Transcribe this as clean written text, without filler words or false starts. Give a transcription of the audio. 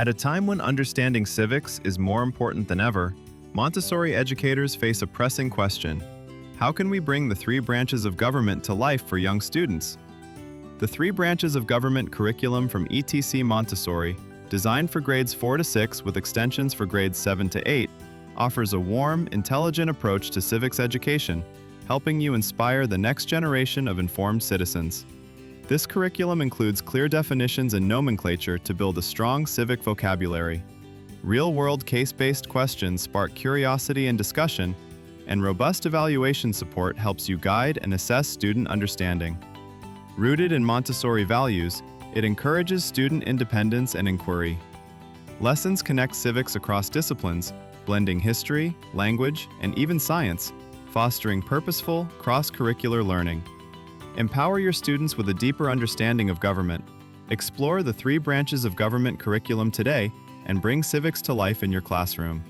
At a time when understanding civics is more important than ever, Montessori educators face a pressing question. How can we bring the three branches of government to life for young students? The three branches of government curriculum from ETC Montessori, designed for grades 4 to 6 with extensions for grades 7 to 8, offers a warm, intelligent approach to civics education, helping you inspire the next generation of informed citizens. This curriculum includes clear definitions and nomenclature to build a strong civic vocabulary. Real-world case-based questions spark curiosity and discussion, and robust evaluation support helps you guide and assess student understanding. Rooted in Montessori values, it encourages student independence and inquiry. Lessons connect civics across disciplines, blending history, language, and even science, fostering purposeful, cross-curricular learning. Empower your students with a deeper understanding of government. Explore the three branches of government curriculum today and bring civics to life in your classroom.